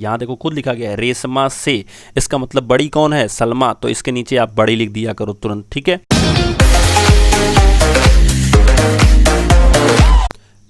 यहाँ देखो खुद लिखा गया है रेशमा से, इसका मतलब बड़ी कौन है, सलमा, तो इसके नीचे आप बड़ी लिख दिया करो तुरंत, ठीक है।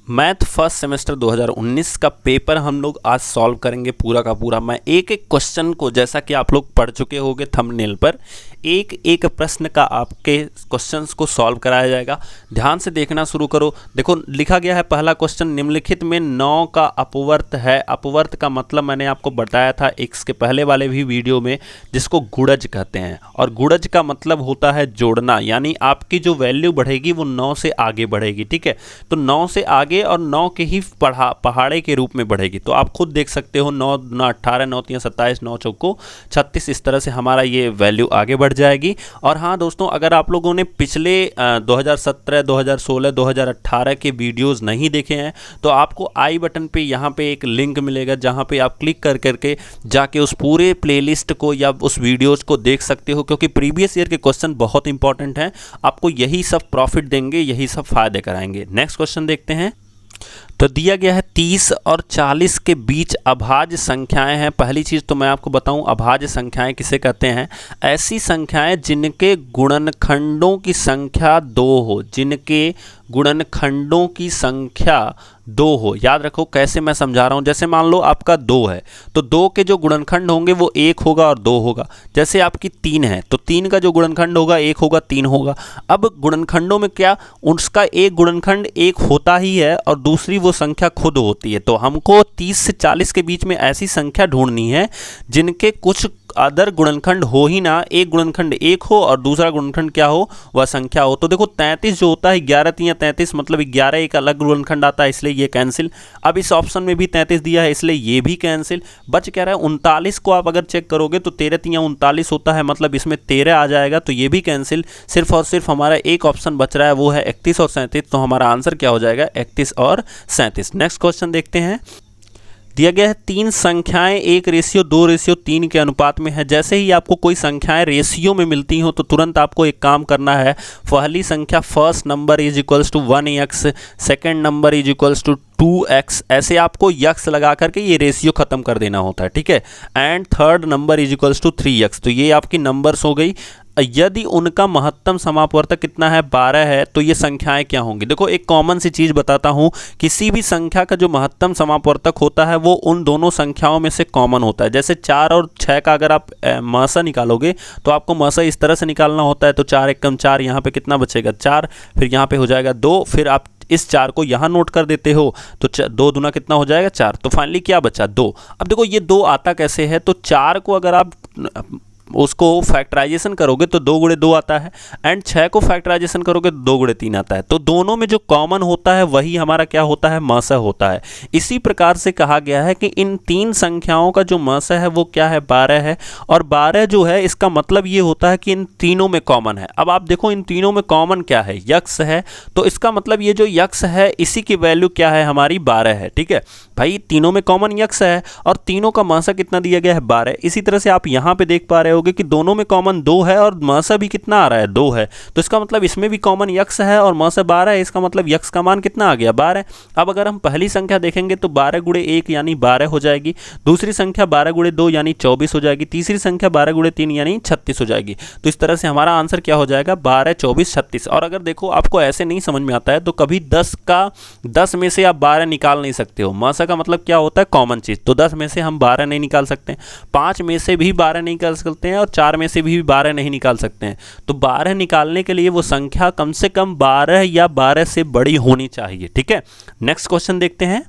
मैथ फर्स्ट सेमेस्टर 2019 का पेपर हम लोग आज सॉल्व करेंगे पूरा का पूरा। मैं एक एक क्वेश्चन को, जैसा कि आप लोग पढ़ चुके होंगे थंबनेल पर, एक एक प्रश्न का आपके क्वेश्चंस को सॉल्व कराया जाएगा। ध्यान से देखना शुरू करो। देखो लिखा गया है पहला क्वेश्चन, निम्नलिखित में 9 का अपवर्त है। अपवर्त का मतलब मैंने आपको बताया था इसके पहले वाले भी वीडियो में, जिसको गुणज कहते हैं। और गुणज का मतलब होता है जोड़ना, यानी आपकी जो वैल्यू बढ़ेगी वो 9 से आगे बढ़ेगी, ठीक है। तो 9 से आगे और 9 के ही पहाड़े के रूप में बढ़ेगी। तो आप खुद देख सकते हो 9 9 18 9 3 27 9 चौको 36, इस तरह से हमारा ये वैल्यू आगे बढ़ जाएगी। और हाँ दोस्तों, अगर आप लोगों ने पिछले 2017 2016 2018 के वीडियोस नहीं देखे हैं तो आपको आई बटन पे यहाँ पे एक लिंक मिलेगा, जहाँ पे आप क्लिक कर करके जाके उस पूरे प्लेलिस्ट को या उस वीडियोस को देख सकते हो, क्योंकि प्रीवियस ईयर के क्वेश्चन बहुत इंपॉर्टेंट हैं। आपको यही सब प्रॉफिट देंगे, यही सब फायदे कराएंगे। नेक्स्ट क्वेश्चन देखते हैं। तो दिया गया है 30 और 40 के बीच अभाज्य संख्याएं हैं। पहली चीज़ तो मैं आपको बताऊं, अभाज्य संख्याएं किसे कहते हैं? ऐसी संख्याएं जिनके गुणनखंडों की संख्या 2 हो, जिनके गुणनखंडों की संख्या 2 हो। याद रखो कैसे मैं समझा रहा हूं। जैसे मान लो आपका 2 है तो 2 के जो गुणनखंड होंगे वो 1 होगा और 2 होगा। जैसे आपकी 3 है तो 3 का जो गुणनखंड होगा 1 होगा 3 होगा। अब गुणनखंडों में क्या, उसका एक गुणनखंड 1 होता ही है और दूसरी वो संख्या खुद होती है। तो हमको 30 से 40 के बीच में ऐसी संख्या ढूंढनी है जिनके कुछ अदर गुणनखंड हो ही ना, एक गुणनखंड 1 हो और दूसरा गुणनखंड क्या हो, वह संख्या हो। तो देखो 33 जो होता है 11 3 33, मतलब 11 एक अलग गुणनखंड आता है, इसलिए ये कैंसिल। अब इस ऑप्शन में भी 33 दिया है इसलिए ये भी कैंसिल। बच क्या रहा है 39 को आप अगर चेक करोगे तो 13 3 39 होता है, मतलब इसमें 13 आ जाएगा, तो ये भी कैंसिल। सिर्फ और सिर्फ हमारा एक ऑप्शन बच रहा है, वो है 31 और 37। तो हमारा आंसर क्या हो जाएगा, 31 और 37। नेक्स्ट क्वेश्चन देखते हैं। दिया गया है 3 संख्याएं 1:2:3 के अनुपात में है। जैसे ही आपको कोई संख्याएं रेशियो में मिलती हो तो तुरंत आपको एक काम करना है। पहली संख्या first number is equals to 1x, second number is equals to 2x, ऐसे आपको यक्स लगा करके ये रेशियो खत्म कर देना होता है, ठीक है। And third number is equals to 3x। तो ये आपकी नंबर्स हो गई। यदि उनका महत्तम समापवर्तक कितना है, 12 है, तो ये संख्याएं क्या होंगी? देखो एक कॉमन सी चीज बताता हूं, किसी भी संख्या का जो महत्तम समापवर्तक होता है वो उन दोनों संख्याओं में से कॉमन होता है। जैसे 4 और 6 का अगर आप मसा निकालोगे तो आपको मसा इस तरह से निकालना होता है। तो 4 एकम 4, यहाँ पे कितना बचेगा 4, फिर यहाँ पे हो जाएगा 2, फिर आप इस 4 को यहाँ नोट कर देते हो तो 2 दूना कितना हो जाएगा 4। तो फाइनली क्या बचा 2। अब देखो ये 2 आता कैसे है, तो 4 को अगर आप उसको फैक्टराइजेशन करोगे तो 2 गुणे 2 आता है, एंड 6 को फैक्टराइजेशन करोगे तो 2 गुणे 3 आता है। तो दोनों में जो कॉमन होता है वही हमारा क्या होता है, मस होता है। इसी प्रकार से कहा गया है कि इन 3 संख्याओं का जो मस है वो क्या है, 12 है। और 12 जो है इसका मतलब ये होता है कि इन तीनों में कॉमन है। अब आप देखो इन तीनों में कॉमन क्या है, यक्स है। तो इसका मतलब ये जो यक्स है इसी की वैल्यू क्या है, हमारी 12 है, ठीक है भाई। तीनों में कॉमन यक्स है और तीनों का मसा कितना दिया गया है, 12। इसी तरह से आप यहाँ पे देख पा रहे होगे कि दोनों में कॉमन 2 है और मसा भी कितना आ रहा है, 2 है। तो इसका मतलब इसमें भी कॉमन यक्स है और मसा 12 है। इसका मतलब यक्स का मान कितना आ गया, 12। अब अगर हम पहली संख्या देखेंगे तो 12 गुणे 1 यानी 12 हो जाएगी। दूसरी संख्या 12 गुणे 2 यानी 24 हो जाएगी। तीसरी संख्या 12 गुणे 3 यानी 36 हो जाएगी। तो इस तरह से हमारा आंसर क्या हो जाएगा, 12 24 36। और अगर देखो आपको ऐसे नहीं समझ में आता है तो कभी 10 में से आप 12 निकाल नहीं सकते हो। मसा का मतलब क्या होता है, कॉमन चीज। तो 10 में से हम 12 नहीं निकाल सकते, 5 में से भी 12 नहीं निकाल सकते हैं और 4 में से भी 12 नहीं निकाल सकते हैं। तो 12 निकालने के लिए वो संख्या कम से कम 12 या 12 से बड़ी होनी चाहिए, ठीक है। नेक्स्ट क्वेश्चन देखते हैं।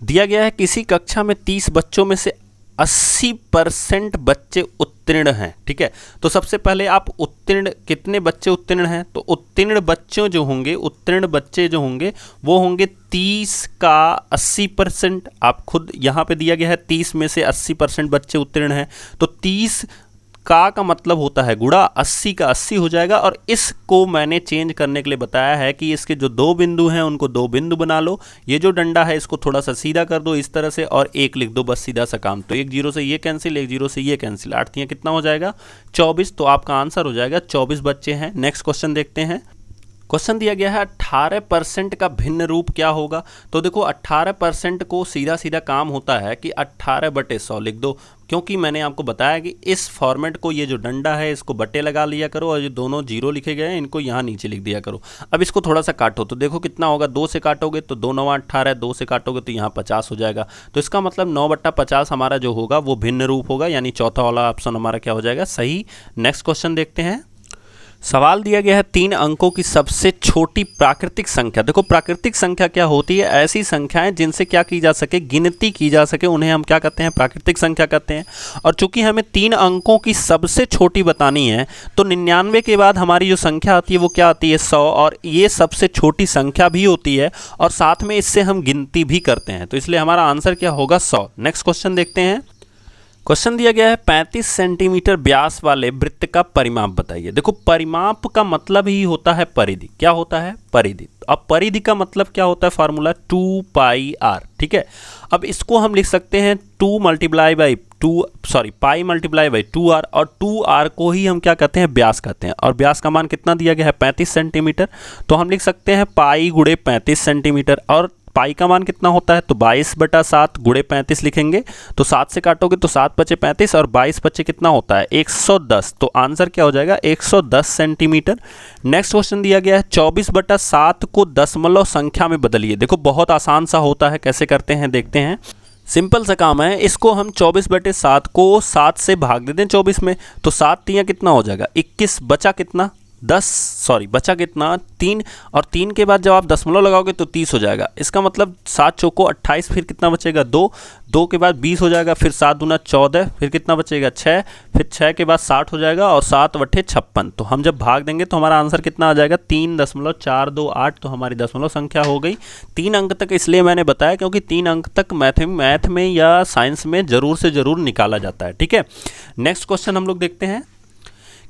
दिया गया है किसी कक्षा में 30 बच्चों में से 80% बच्चे उत्तीर्ण हैं, ठीक है। तो सबसे पहले आप उत्तीर्ण, कितने बच्चे उत्तीर्ण हैं? तो उत्तीर्ण बच्चे जो होंगे वो होंगे 30 का 80%। आप खुद यहाँ पे दिया गया है 30 में से 80% बच्चे उत्तीर्ण हैं। तो 30 का मतलब होता है गुणा, 80 का 80 हो जाएगा। और इसको मैंने चेंज करने के लिए बताया है कि इसके जो 2 बिंदु हैं उनको 2 बिंदु बना लो। ये जो डंडा है इसको थोड़ा सा सीधा कर दो इस तरह से और 1 लिख दो, बस सीधा सा काम। तो 1 0 से ये कैंसिल, 1 0 से ये कैंसिल, 8 कितना हो जाएगा 24। तो आपका आंसर हो जाएगा 24 बच्चे हैं। नेक्स्ट क्वेश्चन देखते हैं। क्वेश्चन दिया गया है 18% का भिन्न रूप क्या होगा। तो देखो 18% को सीधा सीधा काम होता है कि 18/100 लिख दो, क्योंकि मैंने आपको बताया कि इस फॉर्मेट को, ये जो डंडा है इसको बट्टे लगा लिया करो और ये दोनों जीरो लिखे गए हैं इनको यहाँ नीचे लिख दिया करो। अब इसको थोड़ा सा काटो तो देखो कितना होगा, 2 से काटोगे तो 2 9 18, 2 से काटोगे तो यहाँ 50 हो जाएगा। तो इसका मतलब 9/50 हमारा जो होगा वो भिन्न रूप होगा, यानी चौथा वाला ऑप्शन हमारा क्या हो जाएगा, सही। नेक्स्ट क्वेश्चन देखते हैं। सवाल दिया गया है 3 अंकों की सबसे छोटी प्राकृतिक संख्या। देखो प्राकृतिक संख्या क्या होती है, ऐसी संख्याएं जिनसे क्या की जा सके, गिनती की जा सके, उन्हें हम क्या कहते हैं, प्राकृतिक संख्या कहते हैं। और चूंकि हमें 3 अंकों की सबसे छोटी बतानी है तो 99 के बाद हमारी जो संख्या आती है वो क्या आती है, 100, और ये सबसे छोटी संख्या भी होती है और साथ में इससे हम गिनती भी करते हैं, तो इसलिए हमारा आंसर क्या होगा, 100। नेक्स्ट क्वेश्चन देखते हैं। क्वेश्चन दिया गया है 35 सेंटीमीटर व्यास वाले वृत्त का परिमाप बताइए। देखो परिमाप का मतलब ही होता है परिधि। क्या होता है, परिधि। अब परिधि का मतलब क्या होता है, फार्मूला 2πr, ठीक है। अब इसको हम लिख सकते हैं पाई मल्टीप्लाई बाई 2r, और 2r को ही हम क्या कहते हैं, व्यास कहते हैं। और व्यास का मान कितना दिया गया है, 35 सेंटीमीटर, तो हम लिख सकते हैं पाई गुणे 35 सेंटीमीटर। और पाई का मान कितना होता है, तो 22/7 गुणे 35 लिखेंगे, तो 7 से काटोगे तो 7 बचे 35 और 22 बचे कितना होता है, 110। तो आंसर क्या हो जाएगा, 110 सेंटीमीटर। नेक्स्ट क्वेश्चन दिया गया है 24/7 को दशमलव संख्या में बदलिए। देखो बहुत आसान सा होता है, कैसे करते हैं देखते हैं। सिंपल सा काम है, इसको हम 24/7 को 7 से भाग दे दें 24 में, तो 7 तियां कितना हो जाएगा, 21, बचा कितना, 10, बचा कितना, 3, और 3 के बाद जब आप दशमलव लगाओगे तो 30 हो जाएगा। इसका मतलब 7 चौको 28, फिर कितना बचेगा, 2 के बाद 20 हो जाएगा, फिर 7 दूना 14, फिर कितना बचेगा, 6, फिर 6 के बाद 60 हो जाएगा, और 7/56। तो हम जब भाग देंगे तो हमारा आंसर कितना आ जाएगा, 3.428। तो हमारी दशमलव संख्या हो गई 3 अंक तक। इसलिए मैंने बताया क्योंकि 3 अंक तक मैथ में या साइंस में ज़रूर से ज़रूर निकाला जाता है, ठीक है। नेक्स्ट क्वेश्चन हम लोग देखते हैं।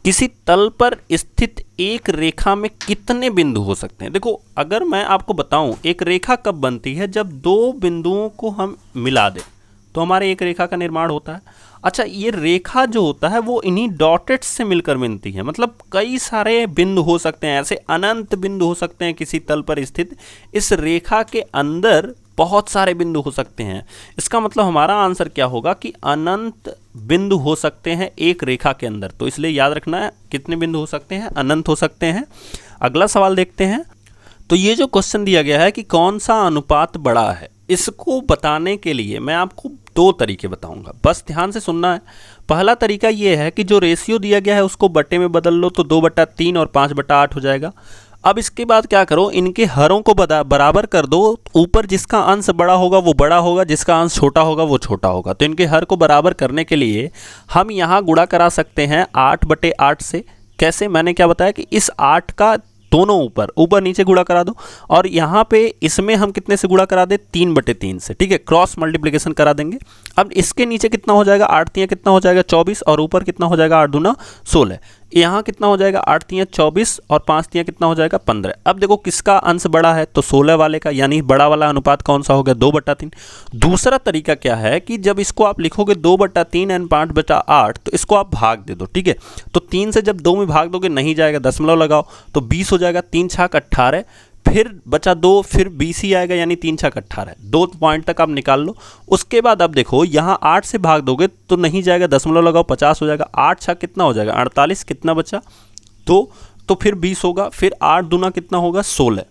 किसी तल पर स्थित एक रेखा में कितने बिंदु हो सकते हैं। देखो अगर मैं आपको बताऊं, एक रेखा कब बनती है, जब 2 बिंदुओं को हम मिला दें तो हमारे एक रेखा का निर्माण होता है। अच्छा, ये रेखा जो होता है वो इन्हीं डॉटेड से मिलकर बनती है, मतलब कई सारे बिंदु हो सकते हैं, ऐसे अनंत बिंदु हो सकते हैं किसी तल पर स्थित। इस रेखा के अंदर बहुत सारे बिंदु हो सकते हैं। इसका मतलब हमारा आंसर क्या होगा कि अनंत बिंदु हो सकते हैं एक रेखा के अंदर। तो इसलिए याद रखना है, कितने बिंदु हो सकते हैं, अनंत हो सकते हैं। अगला सवाल देखते हैं। तो ये जो क्वेश्चन दिया गया है कि कौन सा अनुपात बड़ा है, इसको बताने के लिए मैं आपको 2 तरीके बताऊंगा, बस ध्यान से सुनना है। पहला तरीका ये है कि जो रेशियो दिया गया है उसको बट्टे में बदल लो, तो 2/3 और 5/8 हो जाएगा। अब इसके बाद क्या करो, इनके हरों को बराबर कर दो। ऊपर जिसका अंश बड़ा होगा वो बड़ा होगा, जिसका अंश छोटा होगा वो छोटा होगा। तो इनके हर को बराबर करने के लिए हम यहाँ गुणा करा सकते हैं 8/8 से। कैसे, मैंने क्या बताया कि इस 8 का दोनों ऊपर नीचे गुणा करा दो, और यहाँ पे इसमें हम कितने से गुणा करा दे, 3/3 से, ठीक है। क्रॉस मल्टीप्लिकेशन करा देंगे। अब इसके नीचे कितना हो जाएगा, 8 तियां कितना हो जाएगा, 24, और ऊपर कितना हो जाएगा, 8 दूना 16। यहाँ कितना हो जाएगा, 8 तियां 24 और 5 तियां कितना हो जाएगा, 15। अब देखो किसका अंश बड़ा है, तो 16 वाले का, यानी बड़ा वाला अनुपात कौन सा हो गया, 2/3। दूसरा तरीका क्या है कि जब इसको आप लिखोगे 2/3 एंड 5/8, तो इसको आप भाग दे दो, ठीक है। तो 3 से जब 2 में भाग दोगे नहीं जाएगा, दशमलव लगाओ तो 20 हो जाएगा, 3 छाक 18, फिर बचा 2, फिर 20 ही आएगा, यानी 3 छाक 18। 2 पॉइंट तक आप निकाल लो। उसके बाद अब देखो यहाँ 8 से भाग दोगे तो नहीं जाएगा, दशमलव लगाओ, 50 हो जाएगा। 8 छाक कितना हो जाएगा, 48, कितना बचा 2, तो फिर 20 होगा, फिर 8 दूना कितना होगा, 16,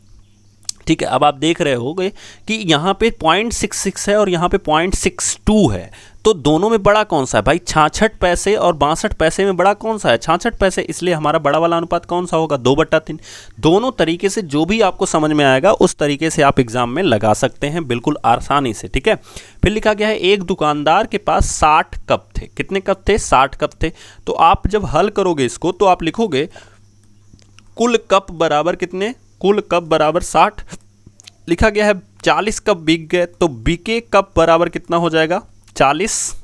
ठीक है। अब आप देख रहे होगे कि यहाँ पे 0.66 है और यहाँ पे 0.62 है, तो दोनों में बड़ा कौन सा है भाई, 66 पैसे और 62 पैसे में बड़ा कौन सा है, 66 पैसे। इसलिए हमारा बड़ा वाला अनुपात कौन सा होगा, 2/3। दोनों तरीके से जो भी आपको समझ में आएगा उस तरीके से आप एग्जाम में लगा सकते हैं बिल्कुल आसानी से, ठीक है। फिर लिखा गया है एक दुकानदार के पास 60 कप थे। कितने कप थे, 60 कप थे। तो आप जब हल करोगे इसको तो आप लिखोगे कुल कप बराबर कितने, कुल कप बराबर 60। लिखा गया है 40 कप बिक गए, तो बिके कप बराबर कितना हो जाएगा, 40।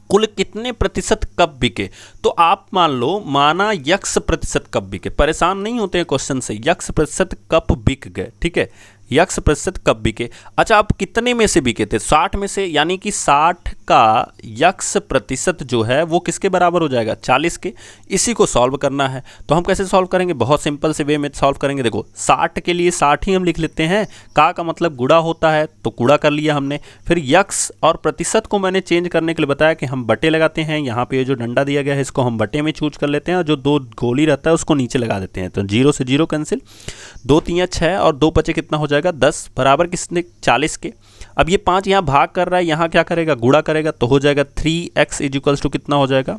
कुल कितने प्रतिशत कप बिके, तो आप मान लो माना x प्रतिशत कप बिके। परेशान नहीं होते हैं क्वेश्चन से, x प्रतिशत कप बिक गए, ठीक है, यक्स प्रतिशत कब बिके। अच्छा, आप कितने में से बिके थे? 60 में से, यानी कि 60 का यक्स प्रतिशत जो है वो किसके बराबर हो जाएगा? 40 के। इसी को सॉल्व करना है। तो हम कैसे सॉल्व करेंगे? बहुत सिंपल से वे में सॉल्व करेंगे। देखो 60 के लिए 60 ही हम लिख लेते हैं, का मतलब गुणा होता है तो गुणा कर लिया हमने। फिर यक्स और प्रतिशत को मैंने चेंज करने के लिए बताया कि हम बटे लगाते हैं। यहाँ पे जो डंडा दिया गया है इसको हम बटे में चूज कर लेते हैं और जो 2 गोली रहता है उसको नीचे लगा देते हैं। तो 0 से 0 कैंसिल, 2 3 6 और 2 बचे कितना हो जाएगा? 10 बराबर किसने? 40 के। अब ये 5 यहाँ भाग कर रहा है, यहाँ क्या करेगा? गुणा करेगा तो हो जाएगा 3x इक्वल्स टू कितना हो जाएगा?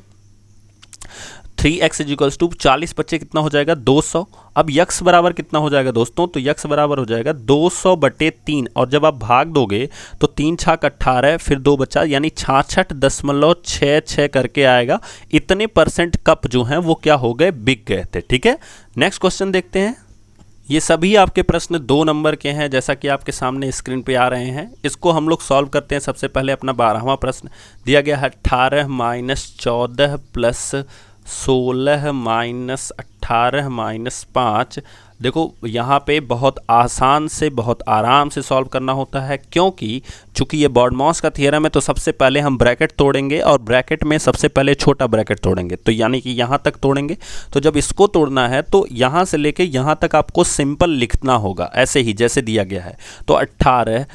3x इक्वल्स टू 40 बच्चे कितना हो जाएगा? 200। अब यक्स बराबर कितना हो जाएगा दोस्तों? तो यक्स बराबर हो जाएगा 200 बटे 3, और जब आप भाग दोगे तो 3 छाक 18, फिर 2 बचा, यानी 66.66 करके आएगा। इतने परसेंट कप जो हैं वो क्या हो गए? बिक गए थे। ठीक है, नेक्स्ट क्वेश्चन देखते हैं। ये सभी आपके प्रश्न 2 नंबर के हैं, जैसा कि आपके सामने स्क्रीन पे आ रहे हैं। इसको हम लोग सॉल्व करते हैं। सबसे पहले अपना 12वां प्रश्न दिया गया है 18 - 14 प्लस 16 माइनस 18 माइनस 5। देखो यहाँ पे बहुत आसान से बहुत आराम से सॉल्व करना होता है, क्योंकि चूंकि ये बॉडमॉस का थ्योरम है तो सबसे पहले हम ब्रैकेट तोड़ेंगे और ब्रैकेट में सबसे पहले छोटा ब्रैकेट तोड़ेंगे, तो यानी कि यहाँ तक तोड़ेंगे। तो जब इसको तोड़ना है तो यहाँ से लेके यहाँ तक आपको सिंपल लिखना होगा, ऐसे ही जैसे दिया गया है। तो 18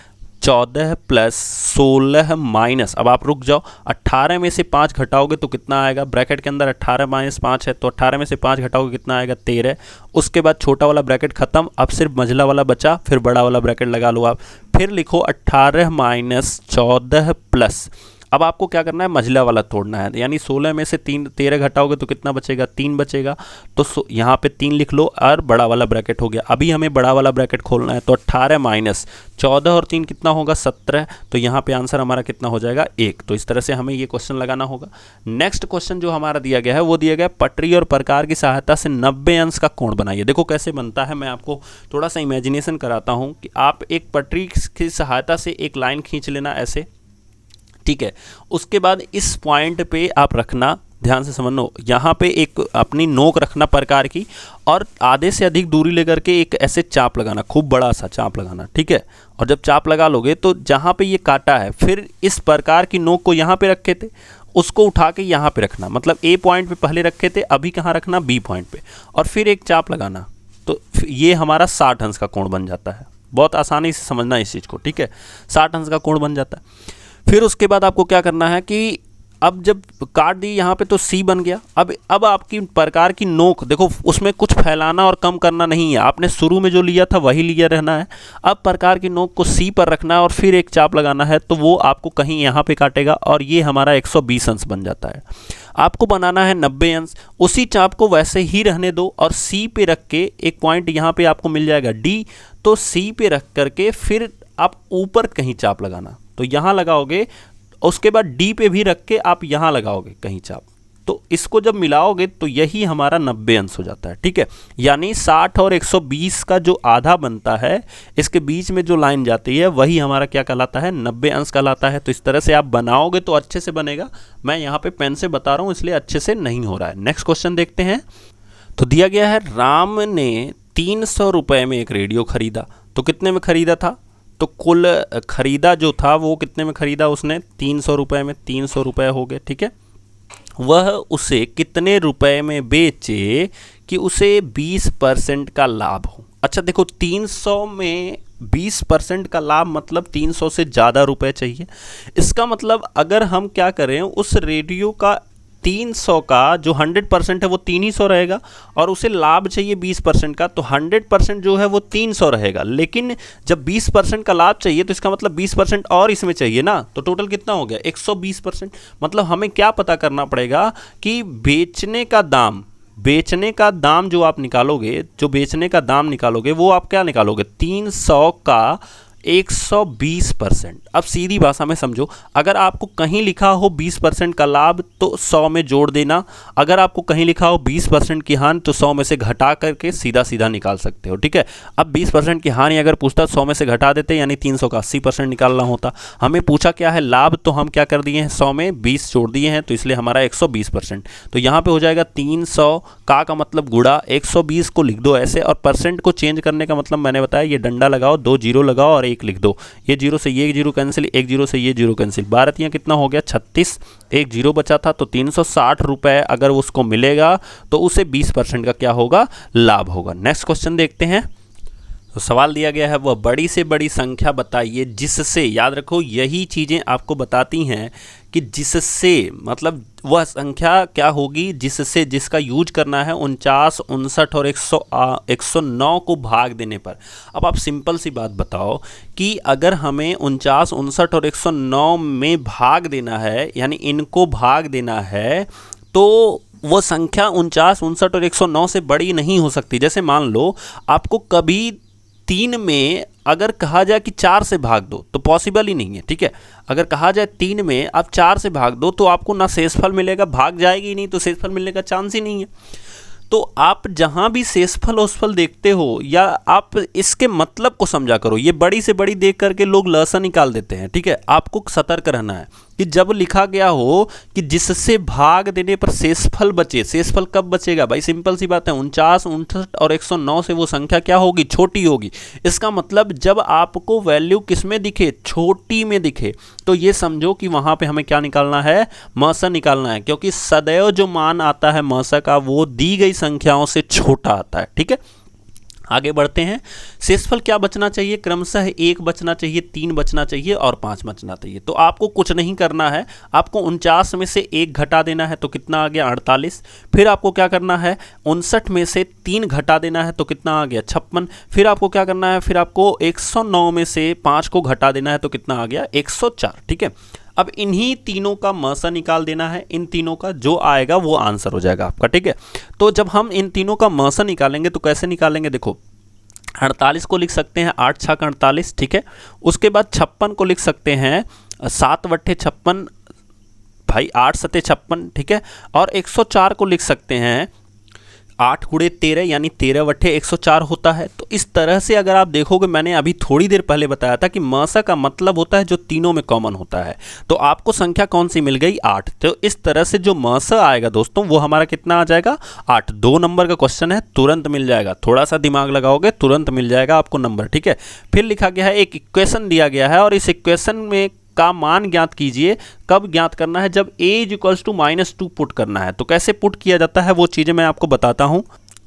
14 प्लस 16 माइनस, अब आप रुक जाओ, 18 में से 5 घटाओगे तो कितना आएगा? ब्रैकेट के अंदर 18 माइनस 5 है, तो 18 में से 5 घटाओगे कितना आएगा? 13। उसके बाद छोटा वाला ब्रैकेट खत्म, अब सिर्फ मझला वाला बचा, फिर बड़ा वाला ब्रैकेट लगा लो आप। फिर लिखो 18 माइनस 14 प्लस, अब आपको क्या करना है? मझला वाला तोड़ना है, यानी 16 में से 13 घटाओगे तो कितना बचेगा? 3 बचेगा। तो यहाँ पे 3 लिख लो और बड़ा वाला ब्रैकेट हो गया। अभी हमें बड़ा वाला ब्रैकेट खोलना है, तो 18 माइनस 14 और 3 कितना होगा? 17। तो यहाँ पे आंसर हमारा कितना हो जाएगा? 1। तो इस तरह से हमें ये क्वेश्चन लगाना होगा। नेक्स्ट क्वेश्चन जो हमारा दिया गया है वो दिया गया पटरी और प्रकार की सहायता से 90 अंश का कोण बनाइए। देखो कैसे बनता है, मैं आपको थोड़ा सा इमेजिनेशन कराता हूँ कि आप एक पटरी की सहायता से एक लाइन खींच लेना ऐसे, ठीक है। उसके बाद इस पॉइंट पे आप रखना, ध्यान से समझो, यहाँ पे एक अपनी नोक रखना प्रकार की, और आधे से अधिक दूरी लेकर के एक ऐसे चाप लगाना, खूब बड़ा सा चाप लगाना, ठीक है। और जब चाप लगा लोगे तो जहाँ पे ये काटा है, फिर इस प्रकार की नोक को यहाँ पे रखे थे, उसको उठा के यहाँ पे रखना, मतलब ए पॉइंट पे पहले रखे थे, अभी कहाँ रखना? बी पॉइंट पे, और फिर एक चाप लगाना। तो ये हमारा 60 अंश का कोण बन जाता है। बहुत आसानी से समझना इस चीज़ को, ठीक है। 60 अंश का कोण बन जाता है। फिर उसके बाद आपको क्या करना है कि अब जब काट दी यहाँ पे तो सी बन गया। अब आपकी प्रकार की नोक देखो, उसमें कुछ फैलाना और कम करना नहीं है, आपने शुरू में जो लिया था वही लिया रहना है। अब प्रकार की नोक को सी पर रखना है और फिर एक चाप लगाना है, तो वो आपको कहीं यहाँ पे काटेगा और ये हमारा 120 अंश बन जाता है। आपको बनाना है 90 अंश, उसी चाप को वैसे ही रहने दो और सी पे रख के एक पॉइंट यहाँ पे आपको मिल जाएगा डी, तो सी पे रख करके फिर आप ऊपर कहीं चाप लगाना, तो यहाँ लगाओगे, उसके बाद डी पे भी रख के आप यहाँ लगाओगे कहीं चाप, तो इसको जब मिलाओगे तो यही हमारा 90 अंश हो जाता है, ठीक है। यानी 60 और 120 का जो आधा बनता है, इसके बीच में जो लाइन जाती है वही हमारा क्या कहलाता है? 90 अंश कहलाता है। तो इस तरह से आप बनाओगे तो अच्छे से बनेगा। मैं यहाँ पे पेन से बता रहा हूँ इसलिए अच्छे से नहीं हो रहा है। नेक्स्ट क्वेश्चन देखते हैं। तो दिया गया है राम ने 300 रुपये में एक रेडियो खरीदा, तो कितने में खरीदा था? तो कुल खरीदा जो था वो कितने में खरीदा उसने? 300 रुपये में, 300 रुपये हो गए, ठीक है। वह उसे कितने रुपए में बेचे कि उसे 20% का लाभ हो? अच्छा देखो, 300 में 20% का लाभ मतलब 300 से ज़्यादा रुपए चाहिए। इसका मतलब अगर हम क्या करें, उस रेडियो का 300 का जो 100% है वो 300 रहेगा, और उसे लाभ चाहिए 20% का, तो 100% जो है वो 300 रहेगा। लेकिन जब 20% का लाभ चाहिए तो इसका मतलब 20% और इसमें चाहिए ना, तो टोटल कितना हो गया? 120%। मतलब हमें क्या पता करना पड़ेगा कि बेचने का दाम जो आप निकालोगे, जो बेचने का दाम निकालोगे वो आप क्या निकालोगे? 300 का 120%। अब सीधी भाषा में समझो, अगर आपको कहीं लिखा हो 20% का लाभ तो 100 में जोड़ देना, अगर आपको कहीं लिखा हो 20% की हानि तो 100 में से घटा करके सीधा सीधा निकाल सकते हो, ठीक है। अब 20% की हानि अगर पूछता 100 में से घटा देते, यानी 300 का 80% निकालना होता। हमें पूछा क्या है लाभ, तो हम क्या कर दिए हैं 100 में 20 जोड़ दिए हैं, तो इसलिए हमारा 120%। तो यहाँ पे हो जाएगा 300 का मतलब गुणा 120 को लिख दो ऐसे, और परसेंट को चेंज करने का मतलब मैंने बताया ये डंडा लगाओ, 2 जीरो लगाओ और 1 लिख दो। ये जीरो से ये जीरो कैंसिल, 1 जीरो से ये जीरो कैंसिल, 12 कितना हो गया 36, 1 जीरो बचा था, तो 360 रुपए अगर उसको मिलेगा तो उसे 20% का क्या होगा लाभ होगा। नेक्स्ट क्वेश्चन देखते हैं। तो सवाल दिया गया है वह बड़ी से बड़ी संख्या बताइए जिससे, याद रखो यही चीज़ें आपको बताती हैं कि जिससे मतलब वह संख्या क्या होगी जिससे, जिसका यूज करना है 49, 59 और 109 को भाग देने पर। अब आप सिंपल सी बात बताओ कि अगर हमें 49, 59 और 109 में भाग देना है, यानी इनको भाग देना है, तो वो संख्या 49, 59 और 109 से बड़ी नहीं हो सकती। जैसे मान लो आपको कभी 3 में अगर कहा जाए कि 4 से भाग दो तो पॉसिबल ही नहीं है, ठीक है। अगर कहा जाए 3 में आप 4 से भाग दो तो आपको ना शेषफल मिलेगा, भाग जाएगी ही नहीं, तो शेषफल मिलने का चांस ही नहीं है। तो आप जहां भी शेषफल औसफल देखते हो, या आप इसके मतलब को समझा करो। ये बड़ी से बड़ी देख करके लोग लसन निकाल देते हैं, ठीक है। आपको सतर्क रहना है कि जब लिखा गया हो कि जिससे भाग देने पर शेषफल बचे, शेषफल कब बचेगा भाई, सिंपल सी बात है 49, 59 और 109 से वो संख्या क्या होगी, छोटी होगी। इसका मतलब जब आपको वैल्यू किस में दिखे, छोटी में दिखे, तो ये समझो कि वहां पे हमें क्या निकालना है, मस निकालना है, क्योंकि सदैव जो मान आता है मस का वो दी गई संख्याओं से छोटा आता है, ठीक है। आगे बढ़ते हैं। शेषफल क्या बचना चाहिए, क्रमशः 1 बचना चाहिए, 3 बचना चाहिए और 5 बचना चाहिए। तो आपको कुछ नहीं करना है, आपको 49 में से 1 घटा देना है तो कितना आ गया 48। फिर आपको क्या करना है 59 में से 3 घटा देना है तो कितना आ गया 56। फिर आपको क्या करना है, फिर आपको 109 में से 5 को घटा देना है तो कितना आ गया 104, ठीक है। अब इन्हीं तीनों का मसा निकाल देना है, इन तीनों का जो आएगा वो आंसर हो जाएगा आपका, ठीक है। तो जब हम इन तीनों का मसा निकालेंगे तो कैसे निकालेंगे, देखो 48 को लिख सकते हैं 8 छक 48, ठीक है। उसके बाद 56 को लिख सकते हैं 7 बट्ठे 56 भाई 8 सते 56, ठीक है। और 104 को लिख सकते हैं 8 गुणे 13 यानी 13 बट्ठे 104 होता है। तो इस तरह से अगर आप देखोगे, मैंने अभी थोड़ी देर पहले बताया था कि मसा का मतलब होता है जो तीनों में कॉमन होता है। तो आपको संख्या कौन सी मिल गई 8। तो इस तरह से जो मसा आएगा दोस्तों वो हमारा कितना आ जाएगा 8। 2 नंबर का क्वेश्चन है, तुरंत मिल जाएगा, थोड़ा सा दिमाग लगाओगे तुरंत मिल जाएगा आपको नंबर, ठीक है। फिर लिखा गया है एक इक्वेशन दिया गया है और इस इक्वेशन में का मान ज्ञात कीजिए। कब ज्ञात करना है, जब a इक्वल्स टू -2 पुट करना है। तो कैसे पुट किया जाता है वो चीज़ें मैं आपको बताता हूं।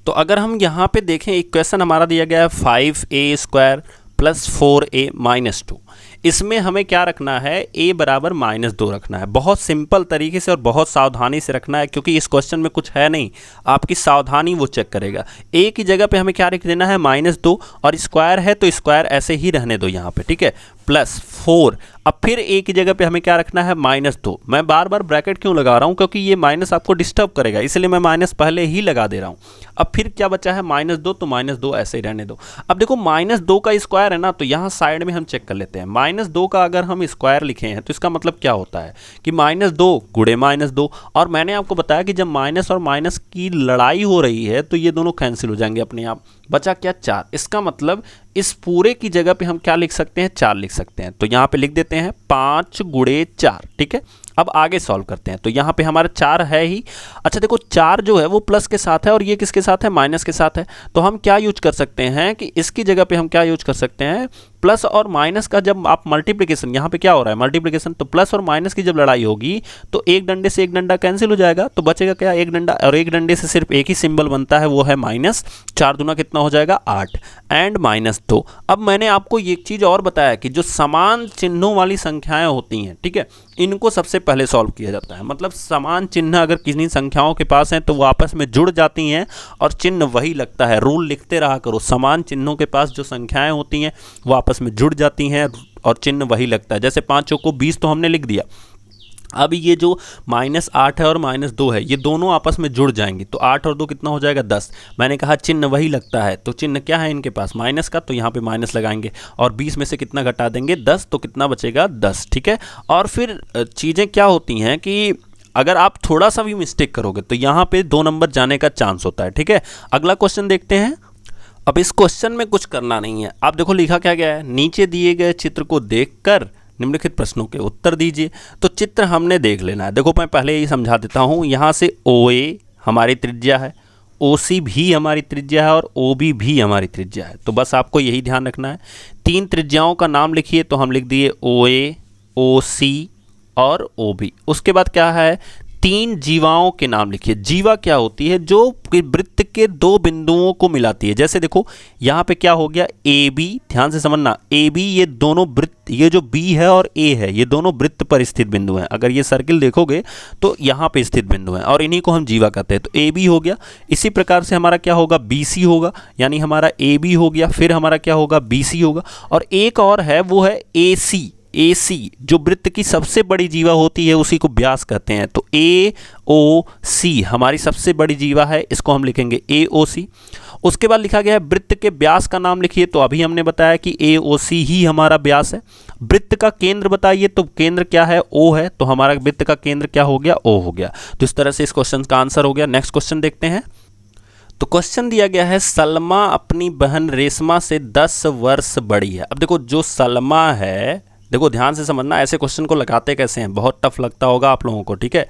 तो अगर हम यहाँ पे देखें, इक्वेशन हमारा दिया गया है 5a² + 4a - 2। इसमें हमें क्या रखना है, a बराबर -2 रखना है। बहुत सिंपल तरीके से और बहुत सावधानी से रखना है, क्योंकि इस क्वेश्चन में कुछ है नहीं, आपकी सावधानी वो चेक करेगा। a की जगह पे हमें क्या लिख देना है -2, और स्क्वायर है तो स्क्वायर ऐसे ही रहने दो यहाँ पे, ठीक है, +4। अब फिर a की जगह पे हमें क्या रखना है -2। मैं बार बार ब्रैकेट क्यों लगा रहा हूँ, क्योंकि ये माइनस आपको डिस्टर्ब करेगा, इसलिए मैं माइनस पहले ही लगा दे रहा हूँ। अब फिर क्या बचा है -2, तो -2 ऐसे ही रहने दो। अब देखो -2 का स्क्वायर है ना, तो यहाँ साइड में हम चेक कर लेते हैं। -2 का अगर हम स्क्वायर लिखे हैं तो इसका मतलब क्या होता है कि -2 गुणे -2। और मैंने आपको बताया कि जब माइनस और माइनस की लड़ाई हो रही है तो ये दोनों कैंसिल हो जाएंगे अपने आप। बचा क्या 4। इसका मतलब इस पूरे की जगह पे हम क्या लिख सकते हैं 4 लिख सकते हैं। तो यहाँ पे लिख देते हैं 5 गुणे 4, ठीक है। अब आगे सॉल्व करते हैं। तो यहाँ पे हमारा 4 है ही। अच्छा देखो 4 जो है वो प्लस के साथ है और ये किसके साथ है, माइनस के साथ है। तो हम क्या यूज कर सकते हैं कि इसकी जगह पे हम क्या यूज कर सकते हैं, प्लस और माइनस का जब आप मल्टीप्लिकेशन, यहाँ पे क्या हो रहा है मल्टीप्लिकेशन, तो प्लस और माइनस की जब लड़ाई होगी तो एक डंडे से एक डंडा कैंसिल हो जाएगा, तो बचेगा क्या एक डंडा, और एक डंडे से सिर्फ एक ही सिंबल बनता है वो है माइनस। 4 दूना कितना हो जाएगा 8 एंड -2। अब मैंने आपको ये चीज़ और बताया कि जो समान चिन्हों वाली संख्याएं होती हैं, ठीक है, इनको सबसे पहले सॉल्व किया जाता है। मतलब समान चिन्ह अगर किसी संख्याओं के पास हैं तो वो आपस में जुड़ जाती हैं और चिन्ह वही लगता है। रूल लिखते रहा करो, समान चिन्हों के पास जो संख्याएं होती हैं वो आपस में जुड़ जाती हैं और चिन्ह वही लगता है। जैसे 5 चौको 20 तो हमने लिख दिया। अब ये जो -8 है और -2 है, ये दोनों आपस में जुड़ जाएंगे, तो 8 और 2 कितना हो जाएगा 10। मैंने कहा चिन्ह वही लगता है, तो चिन्ह क्या है इनके पास माइनस का, तो यहाँ पे माइनस लगाएंगे और 20 में से कितना घटा देंगे 10, तो कितना बचेगा 10। ठीक है, और फिर चीज़ें क्या होती हैं कि अगर आप थोड़ा सा भी मिस्टेक करोगे तो यहाँ पे 2 नंबर जाने का चांस होता है। ठीक है, अगला क्वेश्चन देखते हैं। अब इस क्वेश्चन में कुछ करना नहीं है, आप देखो लिखा क्या गया है, नीचे दिए गए चित्र को देखकर निम्नलिखित प्रश्नों के उत्तर दीजिए। तो चित्र हमने देख लेना है। देखो मैं पहले ही समझा देता हूँ, यहाँ से OA हमारी त्रिज्या है, OC भी हमारी त्रिज्या है और OB भी हमारी त्रिज्या है। तो बस आपको यही ध्यान रखना है। 3 त्रिज्याओं का नाम लिखिए, तो हम लिख दिए OA, OC और OB। उसके बाद क्या है, 3 जीवाओं के नाम लिखिए। जीवा क्या होती है, जो वृत्त के 2 बिंदुओं को मिलाती है। जैसे देखो यहाँ पे क्या हो गया, AB, ध्यान से समझना, AB ये दोनों वृत्त, ये जो B है और A है, ये दोनों वृत्त पर स्थित बिंदु हैं। अगर ये सर्किल देखोगे तो यहाँ पे स्थित बिंदु हैं और इन्हीं को हम जीवा कहते हैं। तो AB हो गया। इसी प्रकार से हमारा क्या होगा, BC होगा, यानी हमारा AB हो गया, फिर हमारा क्या होगा, BC होगा, और एक और है वो है AC। AC जो वृत्त की सबसे बड़ी जीवा होती है उसी को व्यास कहते हैं। तो AOC हमारी सबसे बड़ी जीवा है, इसको हम लिखेंगे AOC। उसके बाद लिखा गया है वृत्त के व्यास का नाम लिखिए, तो अभी हमने बताया कि AOC ही हमारा व्यास है। वृत्त का केंद्र बताइए, तो केंद्र क्या है, O है, तो हमारा वृत्त का केंद्र क्या हो गया, O हो गया। तो इस तरह से इस क्वेश्चन का आंसर हो गया। नेक्स्ट क्वेश्चन देखते हैं। तो क्वेश्चन दिया गया है, सलमा अपनी बहन रेशमा से 10 वर्ष बड़ी है। अब देखो जो सलमा है, देखो ध्यान से समझना, ऐसे क्वेश्चन को लगाते कैसे हैं, बहुत टफ लगता होगा आप लोगों को। ठीक है,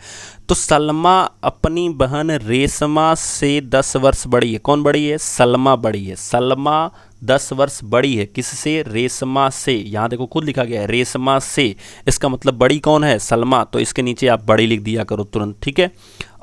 तो सलमा अपनी बहन रेशमा से 10 वर्ष बड़ी है। कौन बड़ी है, सलमा बड़ी है। सलमा 10 वर्ष बड़ी है किससे, रेशमा से। यहाँ देखो खुद लिखा गया है रेशमा से, इसका मतलब बड़ी कौन है, सलमा। तो इसके नीचे आप बड़ी लिख दिया करो तुरंत। ठीक है,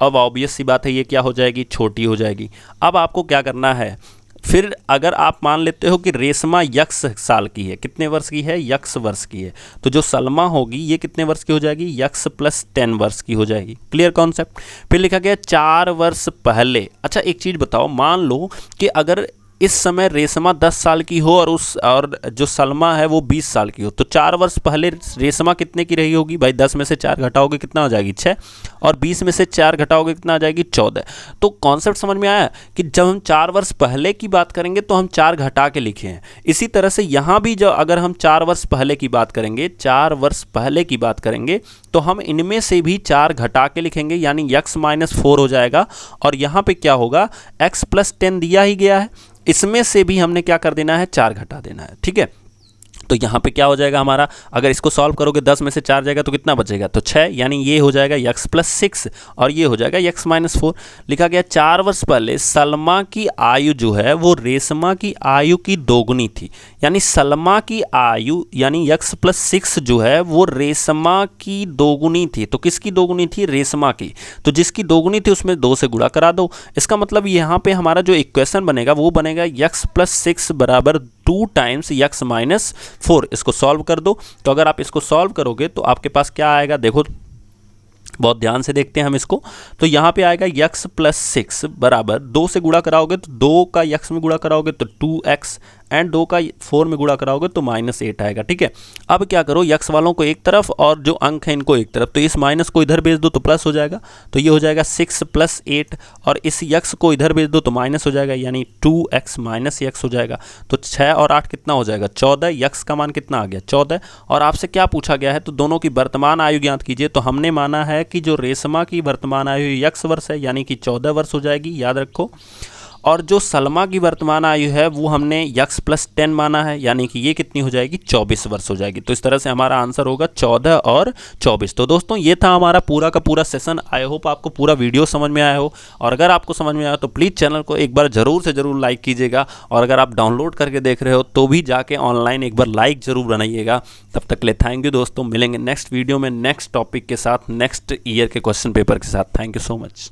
अब ऑब्वियस सी बात है ये क्या हो जाएगी, छोटी हो जाएगी। अब आपको क्या करना है, फिर अगर आप मान लेते हो कि रेशमा यक्स साल की है, कितने वर्ष की है, यक्स वर्ष की है, तो जो सलमा होगी ये कितने वर्ष की हो जाएगी, यक्स प्लस 10 वर्ष की हो जाएगी। Clear concept. फिर लिखा गया 4 वर्ष पहले। अच्छा एक चीज़ बताओ, मान लो कि अगर इस समय रेशमा 10 साल की हो और जो सलमा है वो 20 साल की हो, तो 4 वर्ष पहले रेशमा कितने की रही होगी भाई, 10 में से 4 घटाओगे कितना हो जाएगी 6, और 20 में से 4 घटाओगे कितना आ जाएगी 14। तो कॉन्सेप्ट समझ में आया कि जब हम 4 वर्ष पहले की बात करेंगे तो हम 4 घटा के लिखे हैं। इसी तरह से यहाँ भी जो अगर हम 4 वर्ष पहले की बात करेंगे, 4 वर्ष पहले की बात करेंगे, तो हम इनमें से भी 4 घटा के लिखेंगे, यानी x - 4 हो जाएगा। और यहाँ पे क्या होगा, x + 10 दिया ही गया है, इसमें से भी हमने क्या कर देना है, 4 घटा देना है। ठीक है, तो यहाँ पे क्या हो जाएगा हमारा, अगर इसको सॉल्व करोगे 10 में से 4 जाएगा तो कितना बचेगा, तो 6, यानी ये हो जाएगा x + 6 और ये हो जाएगा x - 4। लिखा गया 4 वर्ष पहले सलमा की आयु जो है वो रेशमा की आयु की दोगुनी थी, यानी सलमा की आयु यानी x + 6 जो है वो रेशमा की दोगुनी थी। तो किसकी दोगुनी थी, रेशमा की। तो जिसकी दोगुनी थी उसमें 2 से गुणा करा दो। इसका मतलब यहाँ पे हमारा जो इक्वेशन बनेगा वो बनेगा x + 6 = 2 टाइम्स x - 4। इसको सॉल्व कर दो। तो अगर आप इसको सॉल्व करोगे तो आपके पास क्या आएगा, देखो बहुत ध्यान से देखते हैं हम इसको। तो यहाँ पे आएगा x + 6 बराबर 2 से गुणा कराओगे तो 2 का x में गुणा कराओगे तो 2x एंड 2 का 4 में गुणा कराओगे तो -8 आएगा। ठीक है, अब क्या करो, x वालों को एक तरफ और जो अंक है इनको एक तरफ, तो इस माइनस को इधर भेज दो तो प्लस हो जाएगा। तो ये हो जाएगा 6 + 8 और इस x को इधर भेज दो तो माइनस हो जाएगा, यानी 2x - x हो जाएगा। तो 6 और 8 कितना हो जाएगा, 14। x का मान कितना आ गया, 14। और आपसे क्या पूछा गया है, तो दोनों की वर्तमान आयु ज्ञात कीजिए। तो हमने माना है कि जो रेशमा की वर्तमान आयु x वर्ष है, यानी कि 14 वर्ष हो जाएगी, याद रखो। और जो सलमा की वर्तमान आयु है वो हमने x + 10 माना है, यानी कि ये कितनी हो जाएगी, 24 वर्ष हो जाएगी। तो इस तरह से हमारा आंसर होगा 14 और 24। तो दोस्तों ये था हमारा पूरा का पूरा सेशन। आई होप आपको पूरा वीडियो समझ में आया हो, और अगर आपको समझ में आया तो प्लीज़ चैनल को एक बार ज़रूर से ज़रूर लाइक कीजिएगा, और अगर आप डाउनलोड करके देख रहे हो तो भी जाके ऑनलाइन एक बार लाइक ज़रूर बनाइएगा। तब तक के लिए थैंक यू दोस्तों, मिलेंगे नेक्स्ट वीडियो में नेक्स्ट टॉपिक के साथ, नेक्स्ट ईयर के क्वेश्चन पेपर के साथ। Thank you so much.